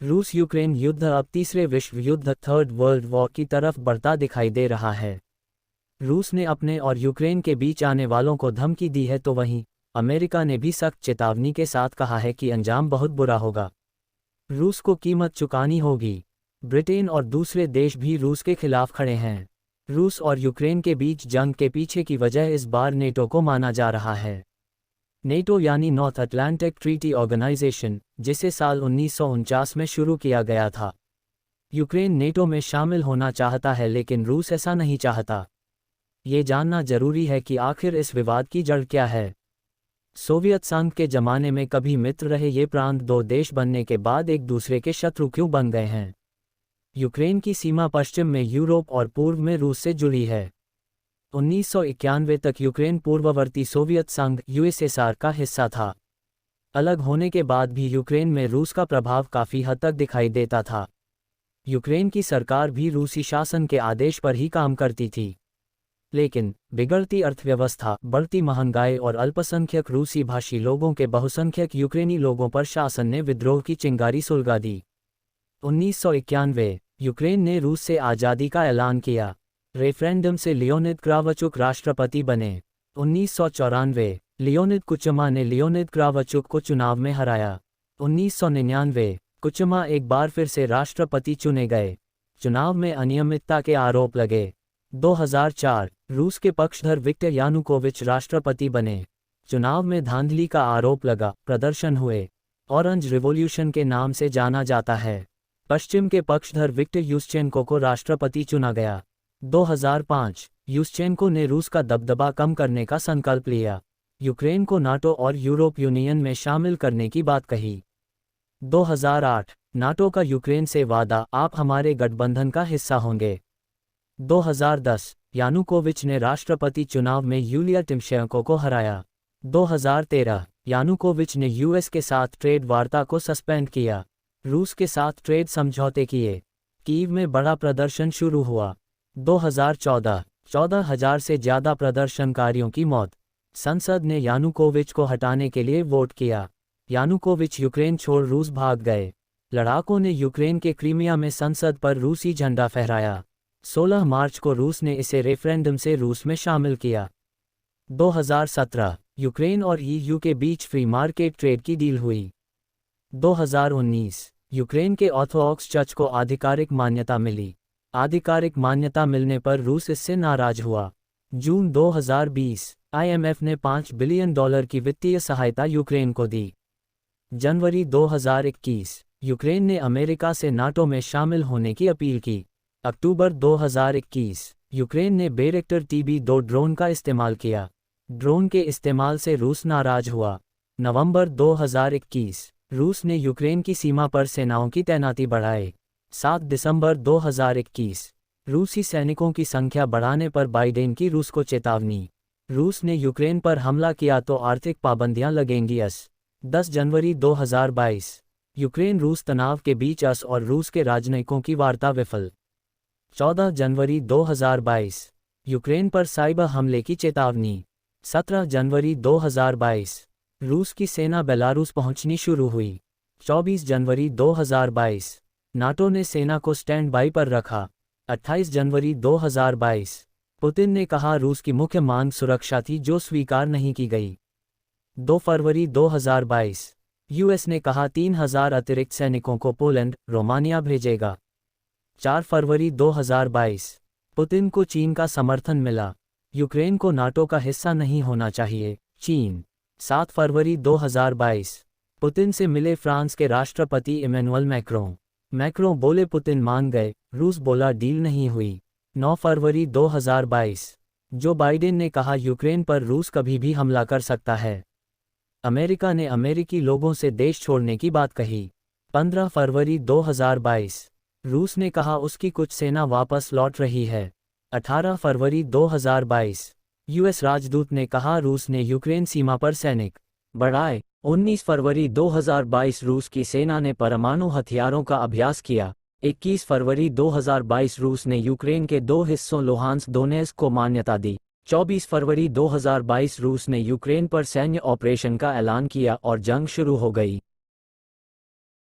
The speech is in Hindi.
रूस यूक्रेन युद्ध अब तीसरे विश्व युद्ध थर्ड वर्ल्ड वॉर की तरफ बढ़ता दिखाई दे रहा है। रूस ने अपने और यूक्रेन के बीच आने वालों को धमकी दी है तो वहीं अमेरिका ने भी सख्त चेतावनी के साथ कहा है कि अंजाम बहुत बुरा होगा। रूस को कीमत चुकानी होगी। ब्रिटेन और दूसरे देश भी रूस के खिलाफ खड़े हैं। रूस और यूक्रेन के बीच जंग के पीछे की वजह इस बार नेटो को माना जा रहा है। नेटो यानी नॉर्थ अटलांटिक ट्रीटी ऑर्गेनाइजेशन, जिसे साल 1949 में शुरू किया गया था। यूक्रेन नेटो में शामिल होना चाहता है लेकिन रूस ऐसा नहीं चाहता। ये जानना जरूरी है कि आखिर इस विवाद की जड़ क्या है। सोवियत संघ के जमाने में कभी मित्र रहे ये प्रांत दो देश बनने के बाद एक दूसरे के शत्रु क्यों बन गए हैं। यूक्रेन की सीमा पश्चिम में यूरोप और पूर्व में रूस से जुड़ी है। 1991 तक यूक्रेन पूर्ववर्ती सोवियत संघ यूएसएसआर का हिस्सा था। अलग होने के बाद भी यूक्रेन में रूस का प्रभाव काफ़ी हद तक दिखाई देता था। यूक्रेन की सरकार भी रूसी शासन के आदेश पर ही काम करती थी। लेकिन बिगड़ती अर्थव्यवस्था, बढ़ती महंगाई और अल्पसंख्यक रूसी भाषी लोगों के बहुसंख्यक यूक्रेनी लोगों पर शासन ने विद्रोह की चिंगारी सुलगा दी। 1991 यूक्रेन ने रूस से आज़ादी का ऐलान किया। रेफरेंडम से लियोनिद क्रावचुक राष्ट्रपति बने। 1994 लियोनिद कुचमा ने लियोनिद क्रावचुक को चुनाव में हराया। 1999 कुचमा एक बार फिर से राष्ट्रपति चुने गए। चुनाव में अनियमितता के आरोप लगे। 2004 रूस के पक्षधर विक्टर यानुकोविच राष्ट्रपति बने। चुनाव में धांधली का आरोप लगा, प्रदर्शन हुए। ऑरेंज रिवॉल्यूशन के नाम से जाना जाता है। पश्चिम के पक्षधर विक्टर यूश्चेंको को राष्ट्रपति चुना गया। 2005 यूश्चेंको ने रूस का दबदबा कम करने का संकल्प लिया। यूक्रेन को नाटो और यूरोप यूनियन में शामिल करने की बात कही। 2008 नाटो का यूक्रेन से वादा, आप हमारे गठबंधन का हिस्सा होंगे। 2010 यानुकोविच ने राष्ट्रपति चुनाव में यूलिया टिमोशेंको को हराया। 2013 यानुकोविच ने यूएस के साथ ट्रेड वार्ता को सस्पेंड किया। रूस के साथ ट्रेड समझौते किए। कीव में बड़ा प्रदर्शन शुरू हुआ। 2014 14,000 से ज़्यादा प्रदर्शनकारियों की मौत। संसद ने यानुकोविच को हटाने के लिए वोट किया। यानुकोविच यूक्रेन छोड़ रूस भाग गए। लड़ाकों ने यूक्रेन के क्रीमिया में संसद पर रूसी झंडा फहराया। 16 मार्च को रूस ने इसे रेफरेंडम से रूस में शामिल किया। 2017 यूक्रेन और ईयू के बीच फ्री मार्केट ट्रेड की डील हुई। 2019 यूक्रेन के ऑर्थोडॉक्स चर्च को आधिकारिक मान्यता मिली। आधिकारिक मान्यता मिलने पर रूस इससे नाराज हुआ। जून 2020 आईएमएफ ने $5 बिलियन की वित्तीय सहायता यूक्रेन को दी। जनवरी 2021 यूक्रेन ने अमेरिका से नाटो में शामिल होने की अपील की। अक्टूबर 2021 यूक्रेन ने बैरेक्टर TB2 ड्रोन का इस्तेमाल किया। ड्रोन के इस्तेमाल से रूस नाराज हुआ। नवंबर 2021 रूस ने यूक्रेन की सीमा पर सेनाओं की तैनाती बढ़ाई। 7 दिसंबर 2021 रूसी सैनिकों की संख्या बढ़ाने पर बाइडेन की रूस को चेतावनी। रूस ने यूक्रेन पर हमला किया तो आर्थिक पाबंदियां लगेंगी। 10 जनवरी 2022 यूक्रेन रूस तनाव के बीच और रूस के राजनयिकों की वार्ता विफल। 14 जनवरी 2022 यूक्रेन पर साइबर हमले की चेतावनी। 17 जनवरी 2022 रूस की सेना बेलारूस पहुंचनी शुरू हुई। 24 जनवरी 2022 नाटो ने सेना को स्टैंड बाई पर रखा। 28 जनवरी 2022 पुतिन ने कहा रूस की मुख्य मांग सुरक्षा थी जो स्वीकार नहीं की गई। 2 फरवरी 2022 यूएस ने कहा 3,000 अतिरिक्त सैनिकों को पोलैंड, रोमानिया भेजेगा। 4 फरवरी 2022 पुतिन को चीन का समर्थन मिला। यूक्रेन को नाटो का हिस्सा नहीं होना चाहिए, चीन। 7 फरवरी 2022 पुतिन से मिले फ्रांस के राष्ट्रपति इमैनुअल मैक्रों बोले पुतिन मान गए, रूस बोला डील नहीं हुई। 9 फरवरी 2022 जो बाइडेन ने कहा यूक्रेन पर रूस कभी भी हमला कर सकता है। अमेरिका ने अमेरिकी लोगों से देश छोड़ने की बात कही। 15 फरवरी 2022 रूस ने कहा उसकी कुछ सेना वापस लौट रही है। 18 फरवरी 2022 यूएस राजदूत ने कहा रूस ने यूक्रेन सीमा पर सैनिक बढ़ाए। 19 फरवरी 2022 रूस की सेना ने परमाणु हथियारों का अभ्यास किया। 21 फरवरी 2022 रूस ने यूक्रेन के 2 हिस्सों लुहांस्क दोनेत्स्क को मान्यता दी। 24 फरवरी 2022 रूस ने यूक्रेन पर सैन्य ऑपरेशन का ऐलान किया और जंग शुरू हो गई।